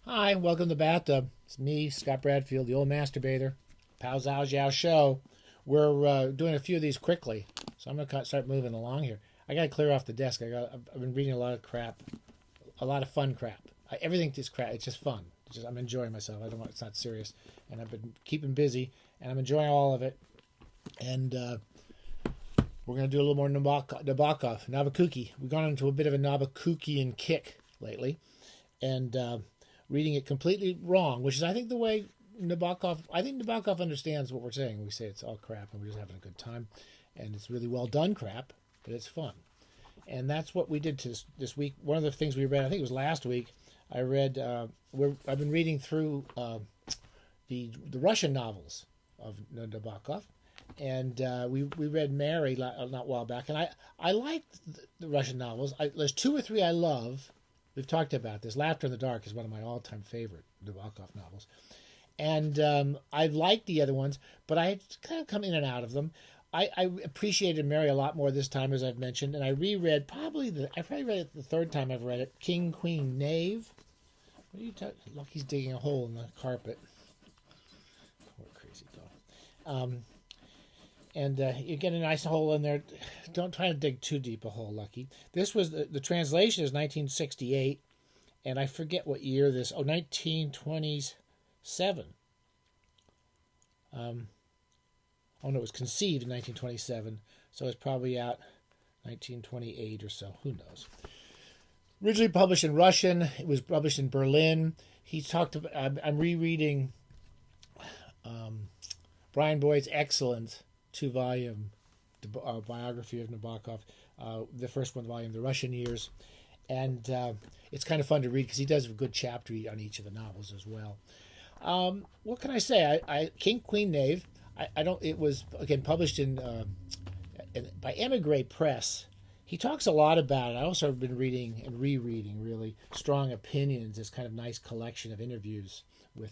Hi, welcome to Bathtub. It's me, Scott Bradfield, the old masturbator. Pow Zow Zhao Show. We're doing a few of these quickly, so I'm going to start moving along here. I got to clear off the desk. I've been reading a lot of crap, a lot of fun crap. Everything is crap. It's just fun. I'm enjoying myself. I don't want. It's not serious, and I've been keeping busy, and I'm enjoying all of it. And we're going to do a little more Nabokov, Nabakookie. We've gone into a bit of a Nabakookian kick lately, and reading it completely wrong, which is, I think, the way Nabokov. I think Nabokov understands what we're saying. We say it's all crap, and we're just having a good time, and it's really well done crap, but it's fun, and that's what we did this week. One of the things we read, I think it was last week. I read. I've been reading through the Russian novels of Nabokov, and we read Mary not a while back, and I liked the Russian novels. There's two or three I love. We've talked about this. Laughter in the Dark is one of my all-time favorite Nabokov novels. And I've liked the other ones, but I kind of come in and out of them. I appreciated Mary a lot more this time, as I've mentioned, and I reread I probably read it the third time I've read it, King, Queen, Knave. What are you talking? Lucky's digging a hole in the carpet. Poor crazy dog. And you get a nice hole in there. Don't try to dig too deep a hole, Lucky. This was the translation is 1968, and I forget what year this. 1927. No, it was conceived in 1927, so it's probably out 1928 or so. Who knows? Originally published in Russian, it was published in Berlin. He talked about. I'm rereading Brian Boyd's excellent two-volume biography of Nabokov, the first volume, The Russian Years, and it's kind of fun to read because he does a good chapter on each of the novels as well. What can I say? King, Queen, Knave. I don't. It was again published by Emigre Press. He talks a lot about it. I also have been reading and rereading really Strong Opinions. This kind of nice collection of interviews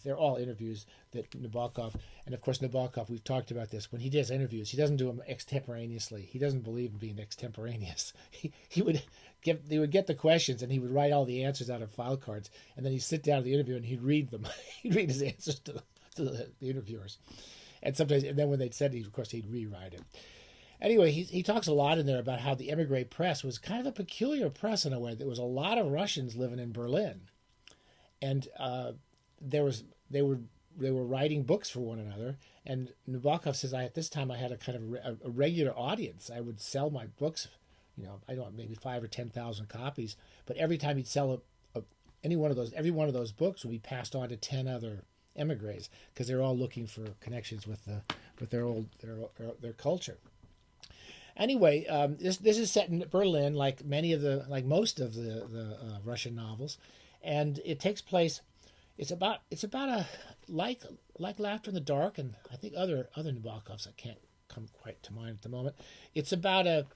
they're all interviews that Nabokov, and of course Nabokov, we've talked about this, when he does interviews, he doesn't do them extemporaneously. He doesn't believe in being extemporaneous. He would get the questions and he would write all the answers out of file cards, and then he'd sit down at the interview and he'd read them. He'd read his answers to the interviewers. And then when they'd said it, of course he'd rewrite it. Anyway, he talks a lot in there about how the Emigre Press was kind of a peculiar press in a way. There was a lot of Russians living in Berlin, and they were writing books for one another. And Nabokov says, at this time I had a kind of a regular audience. I would sell my books, I don't know, maybe 5,000 or 10,000 copies. But every time he'd sell every one of those books would be passed on to 10 other emigres because they're all looking for connections with their culture. Anyway, this is set in Berlin, like most of the Russian novels, and it takes place. It's about a like Laughter in the Dark, and I think other Nabokovs I can't come quite to mind at the moment. It's about a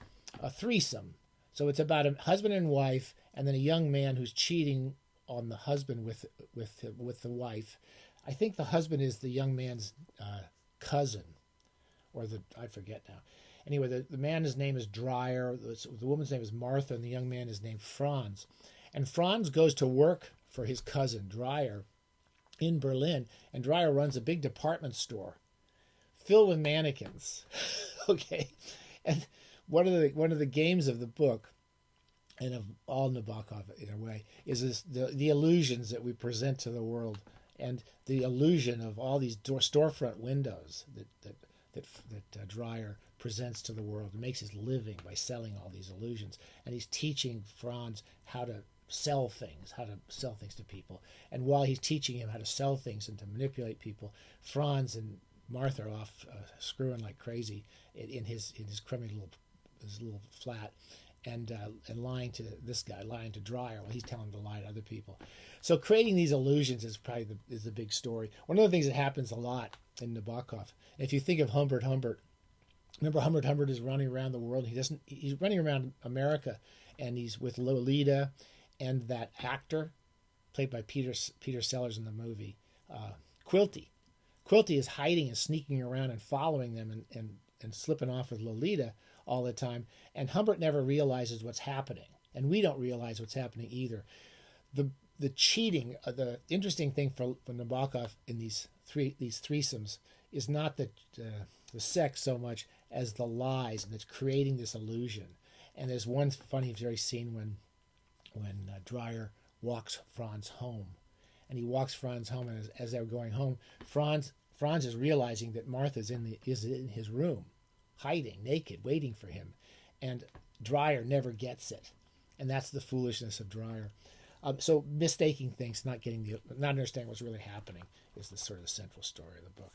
threesome, so it's about a husband and wife, and then a young man who's cheating on the husband with the wife. I think the husband is the young man's cousin, or I forget now. Anyway, the man's name is Drier, the woman's name is Martha, and the young man is named Franz. And Franz goes to work for his cousin, Drier, in Berlin, and Drier runs a big department store filled with mannequins. Okay? And one of the games of the book, and of all Nabokov in a way, is the illusions that we present to the world, and the illusion of all these storefront windows that Drier presents to the world and makes his living by selling all these illusions. And he's teaching Franz how to sell things to people. And while he's teaching him how to sell things and to manipulate people, Franz and Martha are off screwing like crazy in his crummy little flat, and lying to this guy, lying to Drier while he's telling him to lie to other people. So creating these illusions is probably the big story. One of the things that happens a lot in Nabokov, if you think of Humbert, remember Humbert is running around the world. He's running around America, and he's with Lolita and that actor played by Peter Sellers in the movie, Quilty. Quilty is hiding and sneaking around and following them and slipping off with Lolita all the time. And Humbert never realizes what's happening. And we don't realize what's happening either. the cheating, the interesting thing for Nabokov in these threesomes is not the sex so much as the lies, and it's creating this illusion. And there's one funny very scene when Drier walks Franz home, and he walks Franz home, and as they're going home, Franz is realizing that Martha's is in his room, hiding, naked, waiting for him, and Drier never gets it, and that's the foolishness of Drier. So mistaking things, not understanding what's really happening, is the sort of the central story of the book.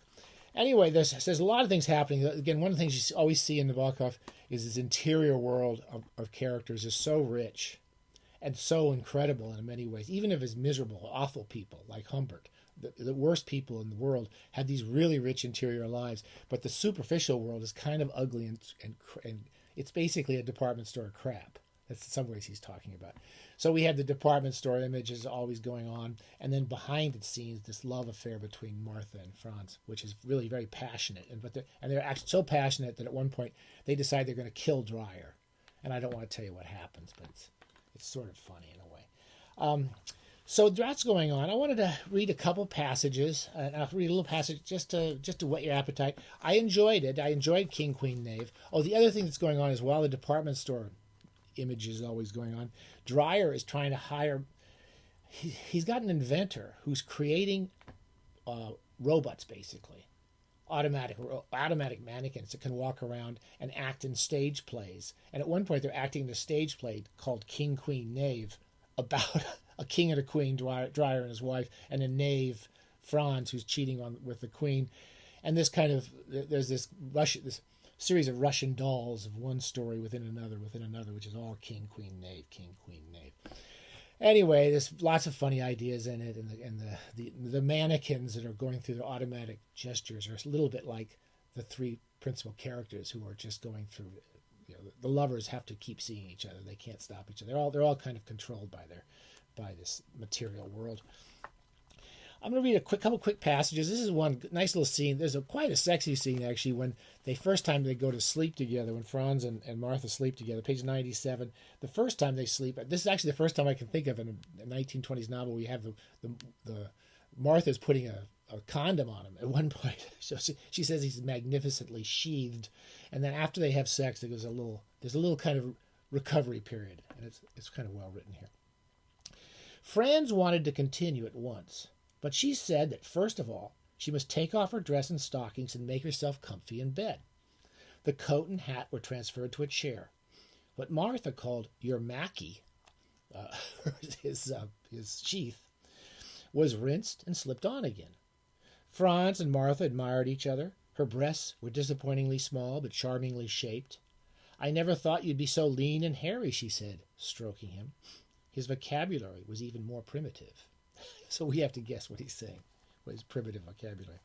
Anyway, there's a lot of things happening. Again, one of the things you always see in Nabokov is his interior world of characters is so rich and so incredible in many ways. Even if it's miserable, awful people like Humbert, the worst people in the world, have these really rich interior lives. But the superficial world is kind of ugly and it's basically a department store crap. That's in some ways he's talking about. So we have the department store images always going on, and then behind the scenes, this love affair between Martha and Franz, which is really very passionate. And they're actually so passionate that at one point they decide they're going to kill Drier. And I don't want to tell you what happens, but it's sort of funny in a way. So that's going on. I wanted to read a couple passages, and I'll read a little passage just to whet your appetite. I enjoyed it. I enjoyed King, Queen, Knave. Oh, the other thing that's going on is while the department store image is always going on, Drier is trying to hire. He's got an inventor who's creating robots, basically, automatic mannequins that can walk around and act in stage plays. And at one point, they're acting in a stage play called King, Queen, Knave, about a king and a queen, Drier and his wife, and a knave, Franz, who's cheating with the queen. And there's this series of Russian dolls of one story within another, which is all King, Queen, Knave, King, Queen, Knave. Anyway, there's lots of funny ideas in it, and the mannequins that are going through the automatic gestures are a little bit like the three principal characters who are just going through. The lovers have to keep seeing each other; they can't stop each other. They're all kind of controlled by this material world. I'm going to read a couple quick passages. This is one nice little scene. There's quite a sexy scene, actually, when they go to sleep together, when Franz and Martha sleep together, page 97. The first time they sleep, this is actually the first time I can think of in a 1920s novel we have the Martha's putting a condom on him at one point. So she says he's magnificently sheathed. And then after they have sex, there's a little kind of recovery period. And it's kind of well written here. Franz wanted to continue at once. But she said that first of all, she must take off her dress and stockings and make herself comfy in bed. The coat and hat were transferred to a chair. What Martha called your mackie, his sheath, was rinsed and slipped on again. Franz and Martha admired each other. Her breasts were disappointingly small but charmingly shaped. I never thought you'd be so lean and hairy, she said, stroking him. His vocabulary was even more primitive. So we have to guess what he's saying, what his primitive vocabulary.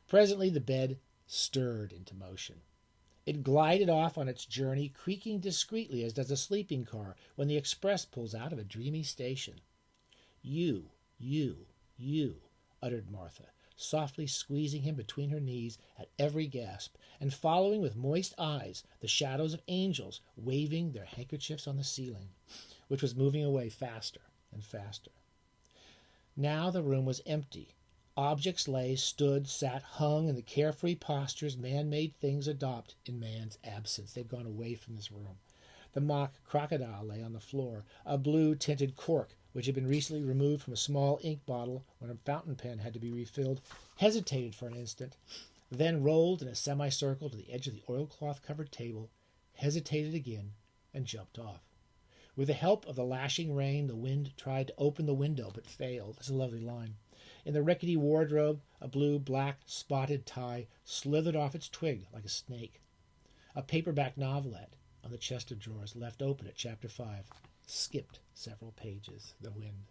Presently the bed stirred into motion. It glided off on its journey, creaking discreetly as does a sleeping car when the express pulls out of a dreamy station. You, uttered Martha, softly squeezing him between her knees at every gasp, and following with moist eyes the shadows of angels waving their handkerchiefs on the ceiling, which was moving away faster and faster. Now the room was empty. Objects lay, stood, sat, hung in the carefree postures man-made things adopt in man's absence. They've gone away from this room. The mock crocodile lay on the floor, a blue-tinted cork, which had been recently removed from a small ink bottle when a fountain pen had to be refilled, hesitated for an instant, then rolled in a semicircle to the edge of the oilcloth-covered table, hesitated again, and jumped off. With the help of the lashing rain, the wind tried to open the window, but failed. That's a lovely line. In the rickety wardrobe, a blue-black spotted tie slithered off its twig like a snake. A paperback novelette on the chest of drawers, left open at chapter 5, skipped several pages. The wind.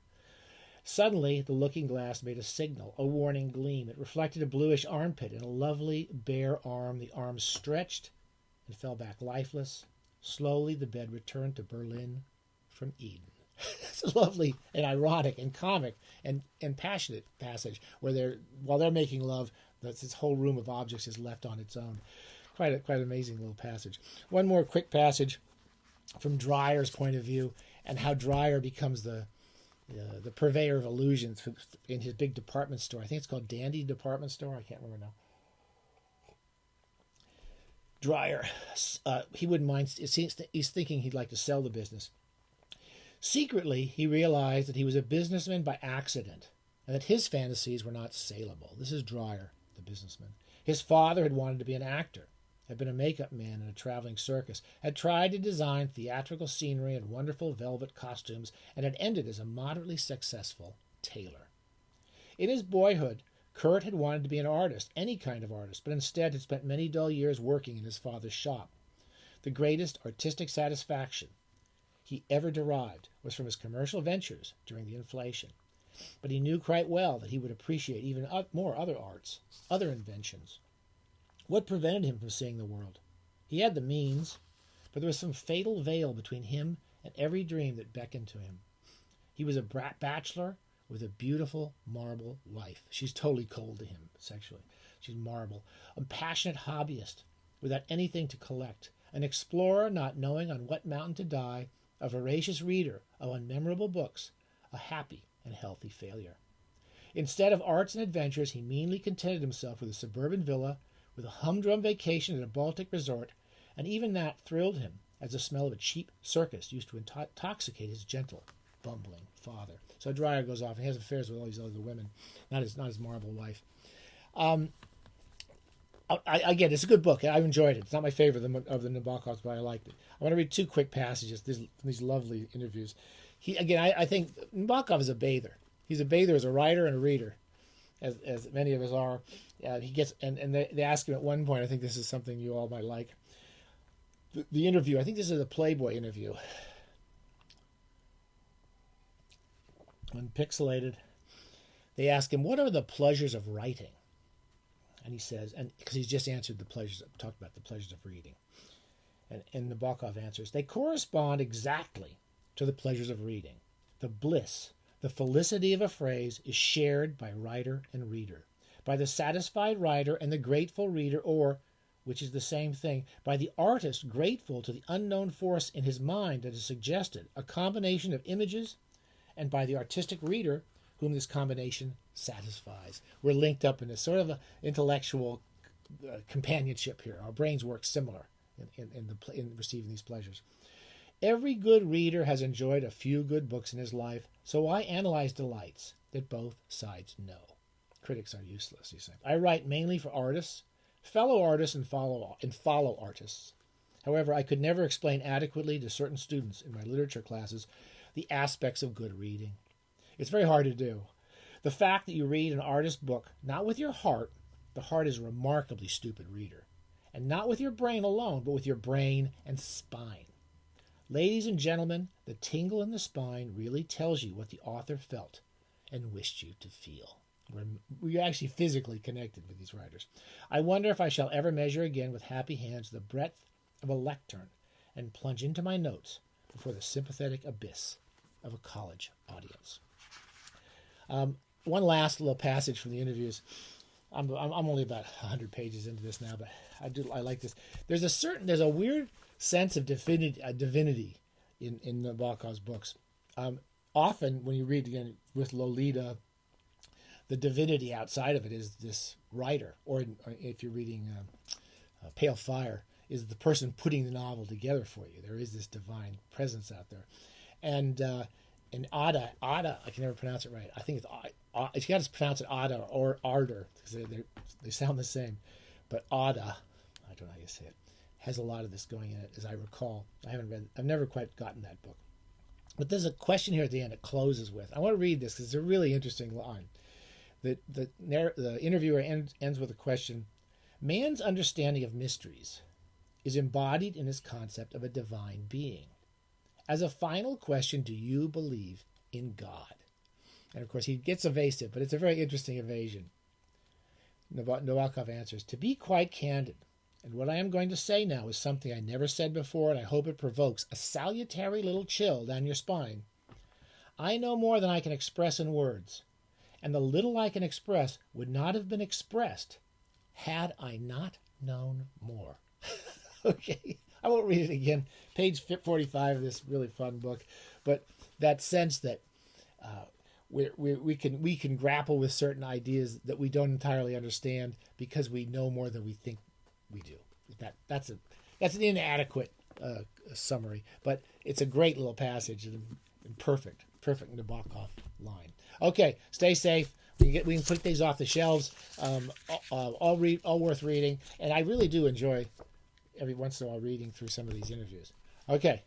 Suddenly, the looking-glass made a signal, a warning gleam. It reflected a bluish armpit and a lovely, bare arm. The arm stretched and fell back lifeless. Slowly, the bed returned to Berlin from Eden. It's a lovely and ironic and comic and passionate passage where while they're making love, this whole room of objects is left on its own. Quite an amazing little passage. One more quick passage from Drier's point of view and how Drier becomes the the purveyor of illusions in his big department store. I think it's called Dandy Department Store. I can't remember now. Drier, he wouldn't mind. He's thinking he'd like to sell the business. Secretly, he realized that he was a businessman by accident and that his fantasies were not saleable. This is Drier, the businessman. His father had wanted to be an actor, had been a makeup man in a traveling circus, had tried to design theatrical scenery and wonderful velvet costumes, and had ended as a moderately successful tailor. In his boyhood, Kurt had wanted to be an artist, any kind of artist, but instead had spent many dull years working in his father's shop. The greatest artistic satisfaction he ever derived was from his commercial ventures during the inflation. But he knew quite well that he would appreciate even more other arts, other inventions. What prevented him from seeing the world? He had the means, but there was some fatal veil between him and every dream that beckoned to him. He was a bachelor with a beautiful marble wife. She's totally cold to him sexually. She's marble. A passionate hobbyist without anything to collect. An explorer not knowing on what mountain to die. A voracious reader of unmemorable books. A happy and healthy failure. Instead of arts and adventures, he meanly contented himself with a suburban villa, with a humdrum vacation at a Baltic resort, and even that thrilled him, as the smell of a cheap circus used to intoxicate his gentle, bumbling father. So Drier goes off and has affairs with all these other women, not his marble wife. Again, it's a good book. I've enjoyed it. It's not my favorite of the Nabokovs, but I liked it. I want to read two quick passages. These lovely interviews. I think Nabokov is a bather. He's a bather as a writer and a reader, as many of us are. He gets and they ask him at one point. I think this is something you all might like. The interview. I think this is a Playboy interview. Unpixelated. They ask him, "What are the pleasures of writing?" And he says, and because he's just answered talked about the pleasures of reading. And Nabokov answers, "They correspond exactly to the pleasures of reading. The bliss, the felicity of a phrase is shared by writer and reader, by the satisfied writer and the grateful reader, or, which is the same thing, by the artist grateful to the unknown force in his mind that has suggested a combination of images, and by the artistic reader whom this combination satisfies." We're linked up in this sort of intellectual companionship here. Our brains work similar in receiving these pleasures. Every good reader has enjoyed a few good books in his life, so I analyze delights that both sides know. Critics are useless, he said. I write mainly for artists, fellow artists, and follow artists. However, I could never explain adequately to certain students in my literature classes the aspects of good reading. It's very hard to do. The fact that you read an artist's book, not with your heart, the heart is a remarkably stupid reader, and not with your brain alone, but with your brain and spine. Ladies and gentlemen, the tingle in the spine really tells you what the author felt and wished you to feel. We're actually physically connected with these writers. I wonder if I shall ever measure again with happy hands the breadth of a lectern and plunge into my notes before the sympathetic abyss of a college audience. One last little passage from the interviews. I'm only about 100 pages into this now, but I like this. There's a weird sense of divinity in Nabokov's books. Often when you read again with Lolita, the divinity outside of it is this writer, or if you're reading Pale Fire, is the person putting the novel together for you. There is this divine presence out there, and Ada, I can never pronounce it right. I think it's you got to pronounce it Ada or Arder because they sound the same, but Ada, I don't know how you say it, has a lot of this going in it, as I recall. I've never quite gotten that book, but there's a question here at the end. It closes with. I want to read this because it's a really interesting line. The interviewer ends with a question. Man's understanding of mysteries is embodied in his concept of a divine being. As a final question, do you believe in God? And of course, he gets evasive, but it's a very interesting evasion. Nabokov answers, to be quite candid, and what I am going to say now is something I never said before, and I hope it provokes a salutary little chill down your spine. I know more than I can express in words, and the little I can express would not have been expressed had I not known more. Okay, I won't read it again. Page 45 of this really fun book, but that sense that we can grapple with certain ideas that we don't entirely understand because we know more than we think we do. That's an inadequate summary, but it's a great little passage and perfect Nabokov line. Okay, stay safe. We can put these off the shelves. All worth reading, and I really do enjoy every once in a while reading through some of these interviews. Okay.